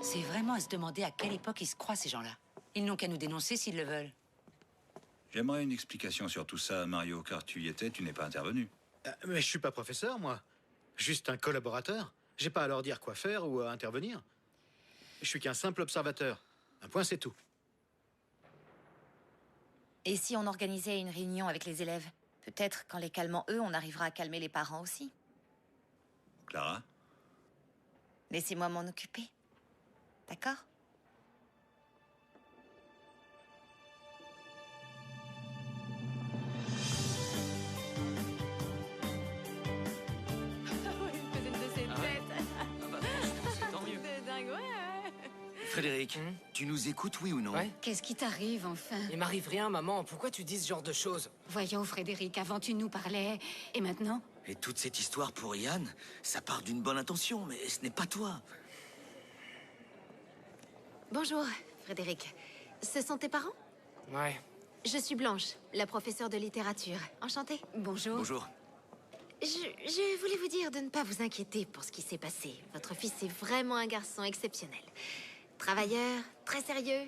C'est vraiment à se demander à quelle époque ils se croient, ces gens-là. Ils n'ont qu'à nous dénoncer s'ils le veulent.
J'aimerais une explication sur tout ça, Mario, car tu y étais, tu n'es pas intervenu.
Mais je suis pas professeur, moi. Juste un collaborateur. J'ai pas à leur dire quoi faire ou à intervenir. Je suis qu'un simple observateur. Un point, c'est tout.
Et si on organisait une réunion avec les élèves? Peut-être qu'en les calmant eux, on arrivera à calmer les parents aussi.
Clara?
Laissez-moi m'en occuper. D'accord?
Il faisait une de ses têtes.
Tant mieux.
C'est dingue, ouais.
Frédéric, tu nous écoutes, oui ou non?
Ouais.
Qu'est-ce qui t'arrive, enfin?
Il m'arrive rien, maman. Pourquoi tu dis ce genre de choses?
Voyons, Frédéric, avant tu nous parlais, et maintenant?
Et toute cette histoire pour Yann, ça part d'une bonne intention, mais ce n'est pas toi.
Bonjour, Frédéric. Ce sont tes parents?
Ouais.
Je suis Blanche, la professeure de littérature. Enchantée.
Bonjour.
Bonjour.
Je voulais vous dire de ne pas vous inquiéter pour ce qui s'est passé. Votre fils est vraiment un garçon exceptionnel. Travailleur, très sérieux.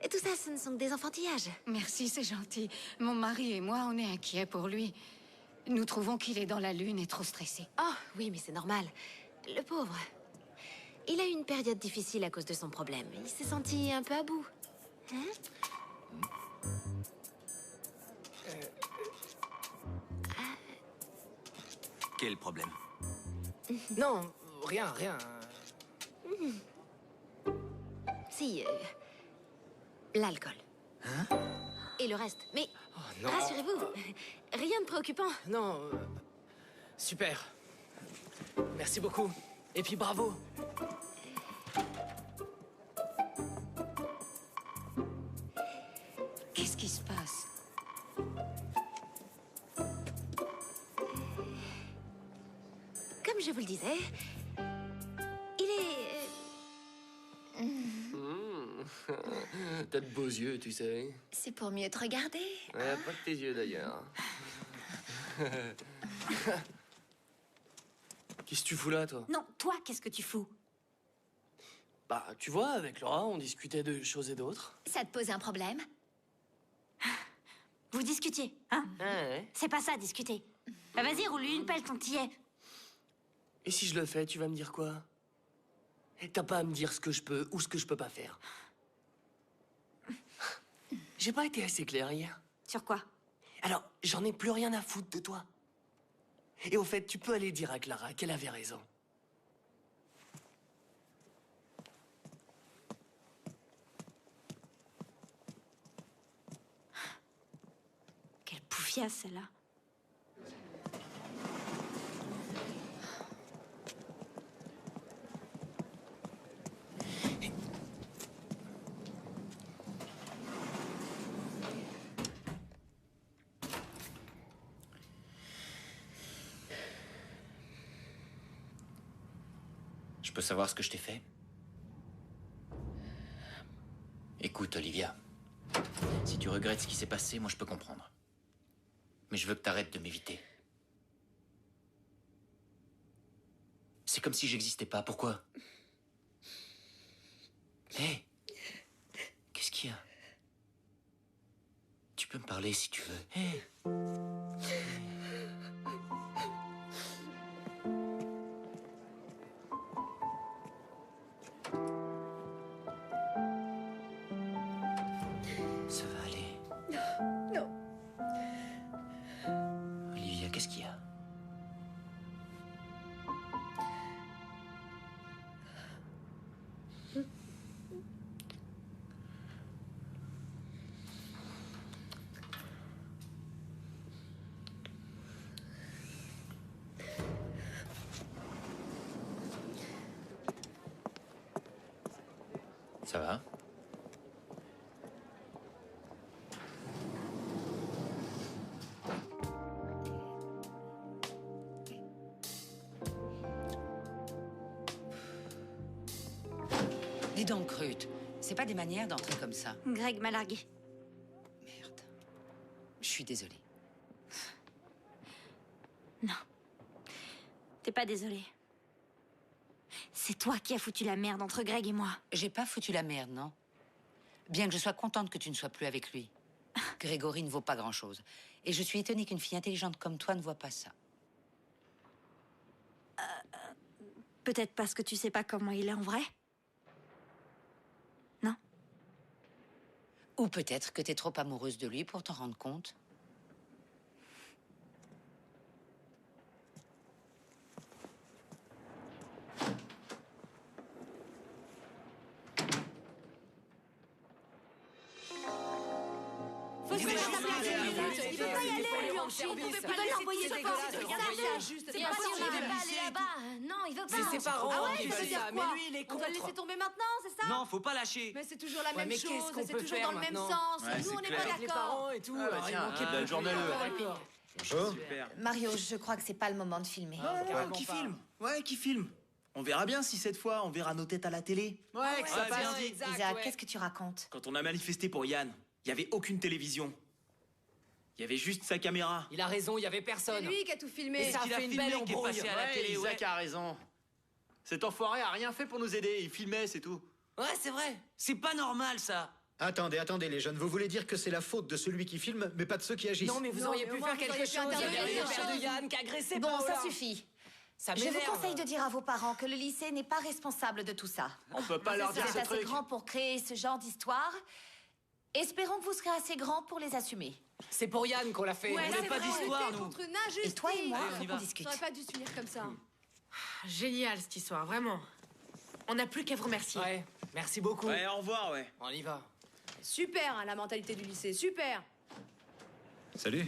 Et tout ça, ce ne sont que des enfantillages.
Merci, c'est gentil. Mon mari et moi, on est inquiets pour lui. Nous trouvons qu'il est dans la lune et trop stressé.
Oh, oui, mais c'est normal. Le pauvre. Il a eu une période difficile à cause de son problème. Il s'est senti un peu à bout. Hein?
Quel problème?
Non, rien.
Si, l'alcool.
Hein?
Et le reste. Mais
non.
rassurez-vous, rien de préoccupant.
Non, super. Merci beaucoup. Et puis bravo.
Qu'est-ce qui se passe?
Comme je vous le disais, il est...
T'as de beaux yeux, tu sais.
C'est pour mieux te regarder.
Ouais, pas que tes yeux d'ailleurs. Qu'est-ce que tu fous là, toi?
Non, toi, qu'est-ce que tu fous?
Bah, tu vois, avec Laura, on discutait de choses et d'autres.
Ça te pose un problème?
Vous discutiez, hein?
Ouais.
C'est pas ça, discuter. Bah vas-y, roule-lui une pelle, ton tillet.
Et si je le fais, tu vas me dire quoi? T'as pas à me dire ce que je peux ou ce que je peux pas faire. J'ai pas été assez clair hier.
Sur quoi?
Alors, j'en ai plus rien à foutre de toi. Et au fait, tu peux aller dire à Clara qu'elle avait raison.
Quelle poufiasse, celle-là.
Je peux savoir ce que je t'ai fait? Écoute, Olivia. Si tu regrettes ce qui s'est passé, moi je peux comprendre. Mais je veux que t'arrêtes de m'éviter. C'est comme si j'existais pas. Pourquoi? Hé! Qu'est-ce qu'il y a? Tu peux me parler si tu veux. Hé! Ça va aller.
Non.
Olivia, qu'est-ce qu'il y a? Ça va?
Dis donc, Ruth, c'est pas des manières d'entrer comme ça.
Greg m'a largué.
Je suis désolée.
Non. T'es pas désolée. C'est toi qui as foutu la merde entre Greg et moi.
J'ai pas foutu la merde, non? Bien que je sois contente que tu ne sois plus avec lui. Grégory ne vaut pas grand-chose. Et je suis étonnée qu'une fille intelligente comme toi ne voit pas ça.
Peut-être parce que tu sais pas comment il est en vrai? Non?
Ou peut-être que t'es trop amoureuse de lui pour t'en rendre compte.
Faut se mettre à sa place, il peut pas y aller, lui, ensuite. On peut l'envoyer de force, c'est ça. Bien sûr, il veut pas aller là-bas. Non, il veut pas.
C'est ses parents
Ah ouais,
qui
ça veut
veulent
dire
ça.
quoi?
Mais lui, il est
On doit le
contre.
laisser tomber maintenant, c'est ça?
Non, faut pas lâcher.
Mais c'est toujours la
Ouais,
même
mais
chose,
qu'est-ce qu'on
c'est
peut
toujours
faire
dans le même
maintenant?
sens.
Ouais,
Nous,
c'est
on n'est
clair.
pas
Avec les
d'accord.
parents et tout.
Ah, bah,
alors, il
tiens,
manquait
belle
plus
journée,
que-
le.
D'accord.
Super.
Mario, je crois que c'est pas le moment de filmer.
Qui filme? Ouais, qui filme? On verra bien si cette fois on verra nos têtes à la télé.
Ouais, que ça
Ouais,
passe.
bien dit.
Exact,
Isaac,
ouais.
qu'est-ce que tu racontes?
Quand on a manifesté pour Yann, il y avait aucune télévision. Il y avait juste sa caméra.
Il a raison, il y avait
C'est
personne.
lui qui a tout filmé.
Et ça a fait une belle
qui est
embrouille.
passé à la télé, ouais.
Isaac a raison. Cet enfoiré a rien fait pour nous aider, il filmait, c'est tout.
Ouais, c'est vrai. C'est pas normal, ça.
Attendez, attendez, les jeunes, vous voulez dire que c'est la faute de celui qui filme, mais pas de ceux qui agissent?
Non, mais vous auriez pu faire quelque chose. Il y avait le père de Yann qui a agressé
Bon,
Paola.
ça suffit.
Ça
Je vous
m'énerve.
conseille de dire à vos parents que le lycée n'est pas responsable de tout ça.
On peut pas leur
Vous
dire
êtes
ce
assez
truc.
grand pour créer ce genre d'histoire. Espérons que vous serez assez grand pour les assumer.
C'est pour Yann qu'on l'a fait.
Ouais,
On
c'est
n'est pas
vrai,
d'histoire,
on était
nous.
contre une injustice.
Et toi et moi,
Allez, on y
faut
va.
qu'on discute.
T'aurais pas dû s'unir comme ça.
Génial, cette histoire, vraiment. On n'a plus qu'à vous remercier.
Ouais, merci beaucoup.
Ouais, au revoir, ouais.
On y va.
Super, hein, la mentalité du lycée, super.
Salut.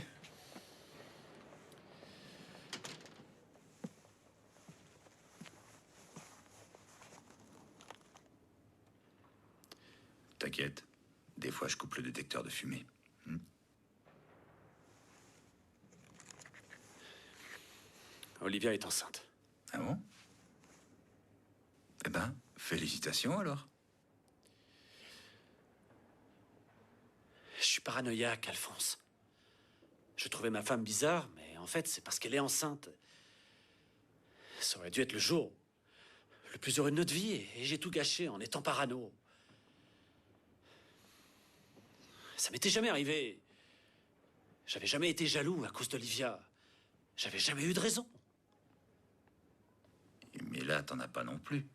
T'inquiète, des fois je coupe le détecteur de fumée.
Olivia est enceinte.
Ah bon? Eh ben, félicitations alors.
Je suis paranoïaque, Alphonse. Je trouvais ma femme bizarre, mais en fait, c'est parce qu'elle est enceinte. Ça aurait dû être le jour le plus heureux de notre vie, et j'ai tout gâché en étant parano. Ça m'était jamais arrivé. J'avais jamais été jaloux à cause d'Olivia. J'avais jamais eu de raison.
Mais là, t'en as pas non plus.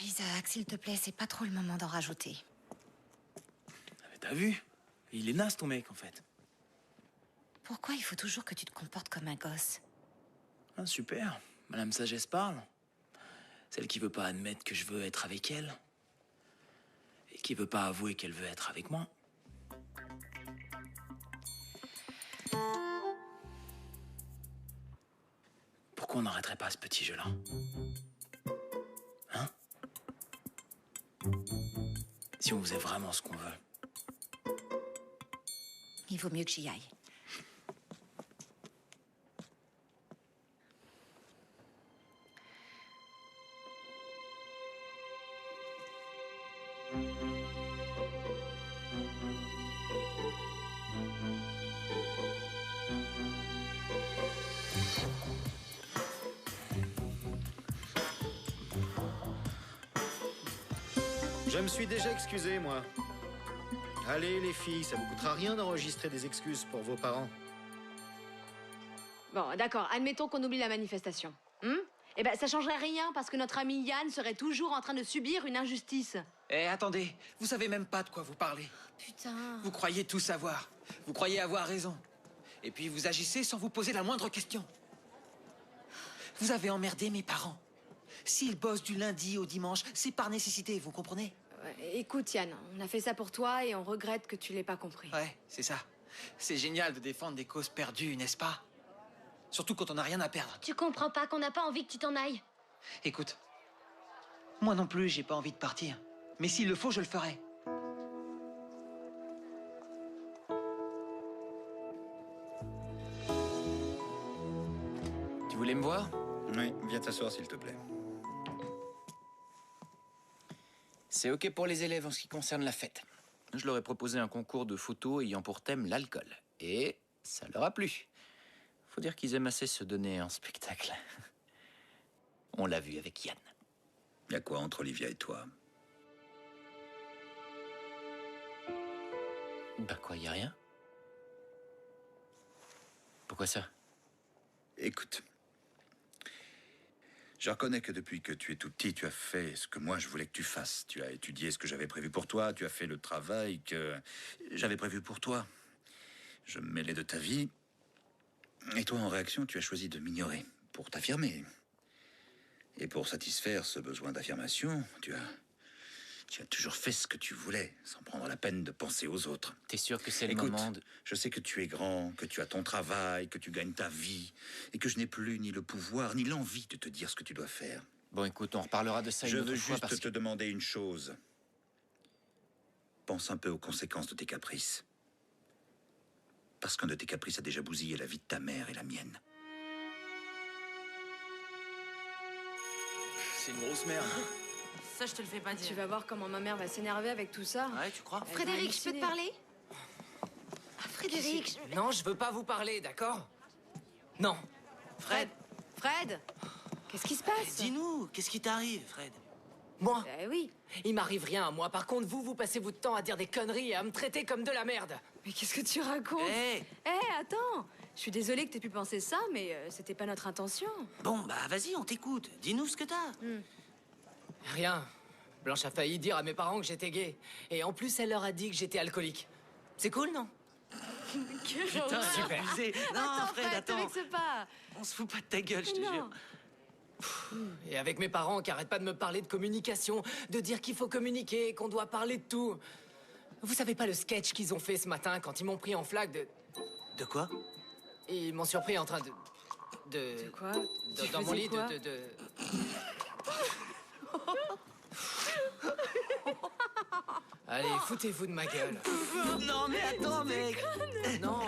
Isaac, s'il te plaît, c'est pas trop le moment d'en rajouter.
Mais t'as vu? Il est naze ton mec en fait.
Pourquoi il faut toujours que tu te comportes comme un gosse?
Ah, super. Madame Sagesse parle. Celle qui veut pas admettre que je veux être avec elle. Et qui veut pas avouer qu'elle veut être avec moi. Pourquoi on n'arrêterait pas ce petit jeu-là? Hein? Si on faisait vraiment ce qu'on veut.
Il vaut mieux que j'y aille.
Je me suis déjà excusé, moi. Allez, les filles, ça vous coûtera rien d'enregistrer des excuses pour vos parents.
Bon, d'accord, admettons qu'on oublie la manifestation. Eh ben, ça changerait rien parce que notre ami Yann serait toujours en train de subir une injustice.
Eh, attendez, vous savez même pas de quoi vous parlez.
Putain.
Vous croyez tout savoir. Vous croyez avoir raison. Et puis vous agissez sans vous poser la moindre question. Vous avez emmerdé mes parents. S'ils bossent du lundi au dimanche, c'est par nécessité, vous comprenez?
Écoute, Yann, on a fait ça pour toi et on regrette que tu l'aies pas compris.
Ouais, c'est ça. C'est génial de défendre des causes perdues, n'est-ce pas? Surtout quand on n'a rien à perdre.
Tu comprends pas qu'on n'a pas envie que tu t'en ailles?
Écoute, moi non plus, j'ai pas envie de partir. Mais s'il le faut, je le ferai.
Tu voulais me voir?
Oui, viens t'asseoir s'il te plaît.
C'est OK pour les élèves en ce qui concerne la fête. Je leur ai proposé un concours de photos ayant pour thème l'alcool. Et ça leur a plu. Faut dire qu'ils aiment assez se donner en spectacle. On l'a vu avec Yann.
Y a quoi entre Olivia et toi?
Bah quoi, y a rien? Pourquoi ça?
Écoute, je reconnais que depuis que tu es tout petit, tu as fait ce que moi je voulais que tu fasses. Tu as étudié ce que j'avais prévu pour toi, tu as fait le travail que j'avais prévu pour toi. Je me mêlais de ta vie. Et toi, en réaction, tu as choisi de m'ignorer pour t'affirmer. Et pour satisfaire ce besoin d'affirmation, tu as toujours fait ce que tu voulais, sans prendre la peine de penser aux autres.
T'es sûr que c'est le
Écoute,
moment de...
je sais que tu es grand, que tu as ton travail, que tu gagnes ta vie, et que je n'ai plus ni le pouvoir, ni l'envie de te dire ce que tu dois faire.
Bon, écoute, on reparlera de ça
Je
une autre
veux
fois
juste
parce
te demander une chose. Pense un peu aux conséquences de tes caprices. Parce qu'un de tes caprices a déjà bousillé la vie de ta mère et la mienne.
C'est une grosse merde.
Ça, je te le fais pas dire.
Tu vas voir comment ma mère va s'énerver avec tout ça.
Ouais, tu crois?
Frédéric, je peux te parler? Frédéric,
Non, je veux pas vous parler, d'accord? Non.
Fred. Fred. Qu'est-ce qui se passe?
Dis-nous, qu'est-ce qui t'arrive, Fred?
Moi?
Eh oui.
Il m'arrive rien à moi. Par contre, vous passez votre temps à dire des conneries et à me traiter comme de la merde.
Mais qu'est-ce que tu racontes? Attends. Je suis désolée que t'aies pu penser ça, mais c'était pas notre intention.
Bon, bah vas-y, on t'écoute. Dis-nous ce que t'as.
Rien. Blanche a failli dire à mes parents que j'étais gay. Et en plus, elle leur a dit que j'étais alcoolique. C'est cool, non?
Putain, c'est abusé. Non, Fred,
Te
attends.
vexe pas.
On se fout pas de ta gueule, je te
Non.
jure.
Et avec mes parents qui arrêtent pas de me parler de communication, de dire qu'il faut communiquer, qu'on doit parler de tout. Vous savez pas le sketch qu'ils ont fait ce matin quand ils m'ont pris en flaque de...
De quoi?
Ils m'ont surpris en train de...
De quoi?
Dans mon lit,
quoi?
Allez, foutez-vous de ma gueule.
Non, mais attends, mec.
Non.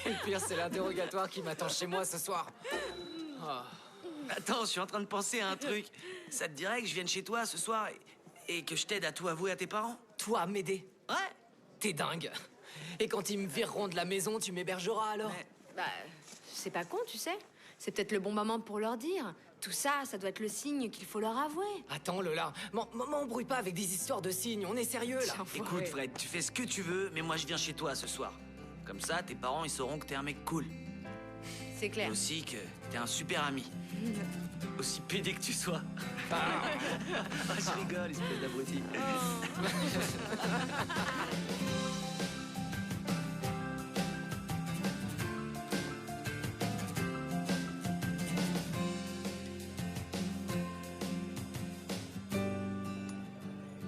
Et le pire, c'est l'interrogatoire qui m'attend chez moi ce soir. Oh.
Attends, je suis en train de penser à un truc. Ça te dirait que je vienne chez toi ce soir et que je t'aide à tout avouer à tes parents?
Toi, m'aider?
Ouais.
T'es dingue. Et quand ils me vireront de la maison, tu m'hébergeras alors?
Bah, c'est pas con, tu sais. C'est peut-être le bon moment pour leur dire. Tout ça, ça doit être le signe qu'il faut leur avouer.
Attends, Lola, m'embrouille pas avec des histoires de signes, on est sérieux là.
Écoute, Fred, tu fais ce que tu veux, mais moi je viens chez toi ce soir. Comme ça, tes parents, ils sauront que t'es un mec cool.
C'est clair.
Et aussi que t'es un super ami. Aussi pédé que tu sois. Ah, je rigole, espèce d'abruti.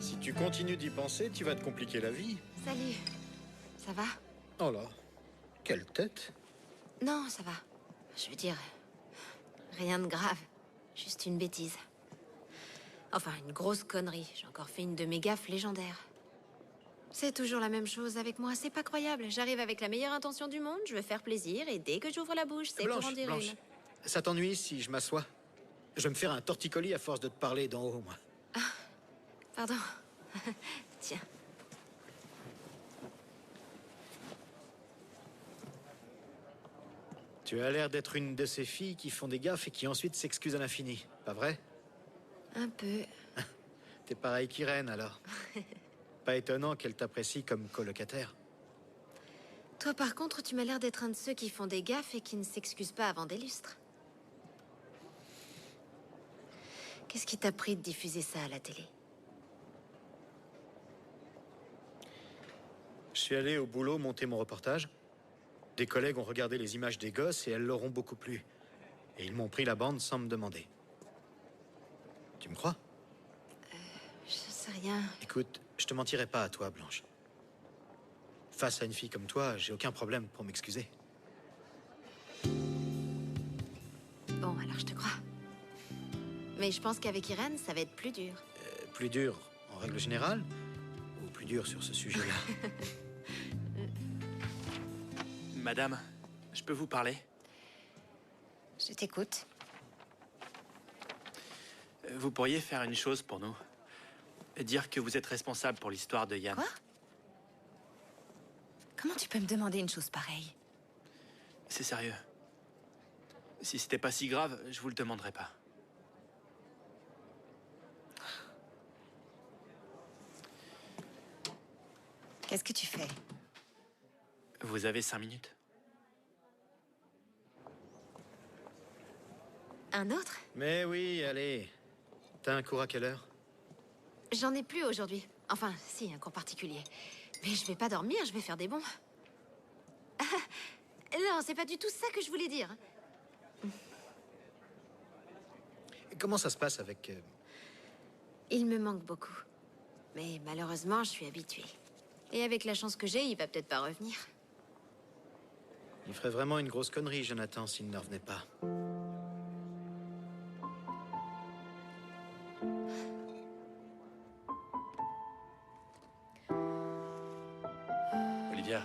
Si tu continues d'y penser, tu vas te compliquer la vie.
Salut. Ça va?
Oh là, quelle tête.
Non, ça va. Je veux dire, rien de grave. Juste une bêtise. Enfin, une grosse connerie. J'ai encore fait une de mes gaffes légendaires. C'est toujours la même chose avec moi, c'est pas croyable. J'arrive avec la meilleure intention du monde, je veux faire plaisir, et dès que j'ouvre la bouche, c'est pour en dire
Blanche,
une.
ça t'ennuie si je m'assois? Je vais me faire un torticolis à force de te parler d'en haut, moi.
Pardon. Tiens.
Tu as l'air d'être une de ces filles qui font des gaffes et qui ensuite s'excusent à l'infini, pas vrai?
Un peu.
T'es pareil qu'Irène, alors. Pas étonnant qu'elle t'apprécie comme colocataire.
Toi, par contre, tu m'as l'air d'être un de ceux qui font des gaffes et qui ne s'excusent pas avant des lustres. Qu'est-ce qui t'a pris de diffuser ça à la télé?
Je suis allé au boulot monter mon reportage. Des collègues ont regardé les images des gosses et elles leur ont beaucoup plu. Et ils m'ont pris la bande sans me demander. Tu me crois?
Je sais rien.
Écoute, je te mentirai pas à toi, Blanche. Face à une fille comme toi, j'ai aucun problème pour m'excuser.
Bon, alors je te crois. Mais je pense qu'avec Irène, ça va être plus dur.
Plus dur en règle générale? Ou plus dur sur ce sujet-là?
Madame, je peux vous parler?
Je t'écoute.
Vous pourriez faire une chose pour nous. Dire que vous êtes responsable pour l'histoire de Yann.
Quoi? Comment tu peux me demander une chose pareille?
C'est sérieux. Si c'était pas si grave, je vous le demanderais pas.
Qu'est-ce que tu fais?
Vous avez 5 minutes?
Un autre?
Mais oui, allez. T'as un cours à quelle heure?
J'en ai plus aujourd'hui. Enfin, si, un cours particulier. Mais je vais pas dormir, je vais faire des bons. Non, c'est pas du tout ça que je voulais dire.
Comment ça se passe avec...
Il me manque beaucoup. Mais malheureusement, je suis habituée. Et avec la chance que j'ai, il va peut-être pas revenir.
Il ferait vraiment une grosse connerie, Jonathan, s'il ne revenait pas.
Olivia.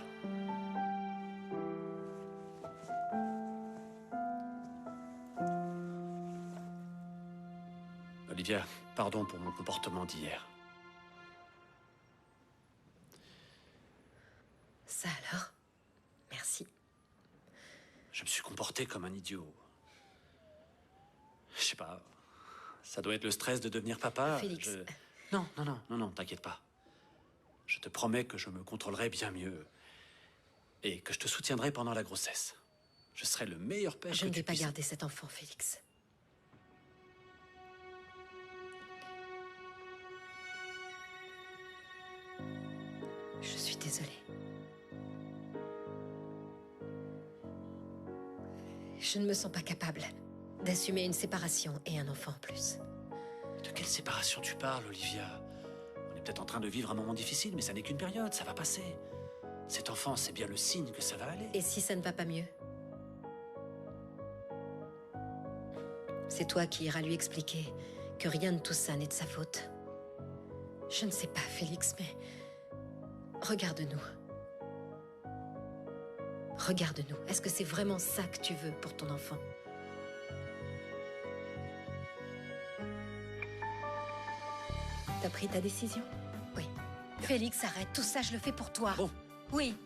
Olivia, pardon pour mon comportement d'hier.
Ça alors? Merci.
Je me suis comporté comme un idiot. Je sais pas. Ça doit être le stress de devenir papa.
Félix.
Non, t'inquiète pas. Je te promets que je me contrôlerai bien mieux. Et que je te soutiendrai pendant la grossesse. Je serai le meilleur père
Je
que
ne
tu
vais pas
puisses.
garder cet enfant, Félix. Je suis désolée. Je ne me sens pas capable d'assumer une séparation et un enfant en plus.
De quelle séparation tu parles, Olivia? On est peut-être en train de vivre un moment difficile, mais ça n'est qu'une période, ça va passer. Cet enfant, c'est bien le signe que ça va aller.
Et si ça ne va pas mieux? C'est toi qui iras lui expliquer que rien de tout ça n'est de sa faute. Je ne sais pas, Félix, mais... regarde-nous. Regarde-nous. Est-ce que c'est vraiment ça que tu veux pour ton enfant? T'as pris ta décision? Oui. Félix, arrête. Tout ça, je le fais pour toi.
Bon.
Oui,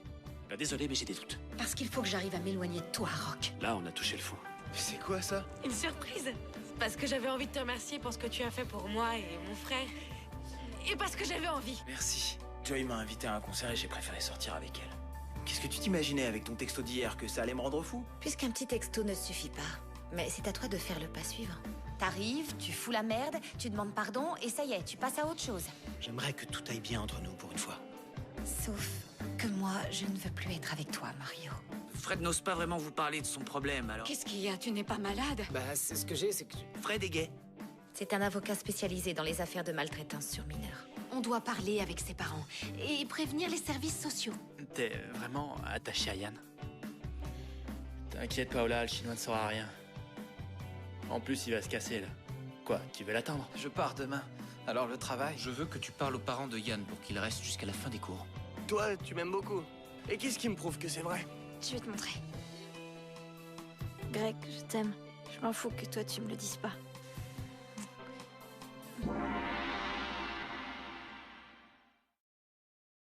Bah, désolé, mais j'ai des doutes.
parce qu'il faut que j'arrive à m'éloigner de toi, Rock.
Là, on a touché le fond.
C'est quoi ça?
Une surprise. Parce que j'avais envie de te remercier pour ce que tu as fait pour moi et mon frère. Et parce que j'avais envie.
Merci. Joy m'a invité à un concert et j'ai préféré sortir avec elle. Qu'est-ce que tu t'imaginais avec ton texto d'hier, que ça allait me rendre fou?
Puisqu'un petit texto ne suffit pas. Mais c'est à toi de faire le pas suivant. T'arrives, tu fous la merde, tu demandes pardon et ça y est, tu passes à autre chose.
J'aimerais que tout aille bien entre nous pour une fois.
Sauf que moi, je ne veux plus être avec toi, Mario.
Fred n'ose pas vraiment vous parler de son problème, alors...
Qu'est-ce qu'il y a? Tu n'es pas malade?
Bah, c'est ce que j'ai, c'est que...
Fred est gay.
C'est un avocat spécialisé dans les affaires de maltraitance sur mineurs.
On doit parler avec ses parents et prévenir les services sociaux.
T'es vraiment attaché à Yann? T'inquiète, Paola, le chinois ne saura rien. En plus, il va se casser, là. Quoi, tu veux l'attendre?
Je pars demain. Alors le travail...
Je veux que tu parles aux parents de Yann pour qu'il reste jusqu'à la fin des cours.
Toi, tu m'aimes beaucoup. Et qu'est-ce qui me prouve que c'est vrai?
Je vais te montrer. Greg, je t'aime. Je m'en fous que toi tu me le dises pas.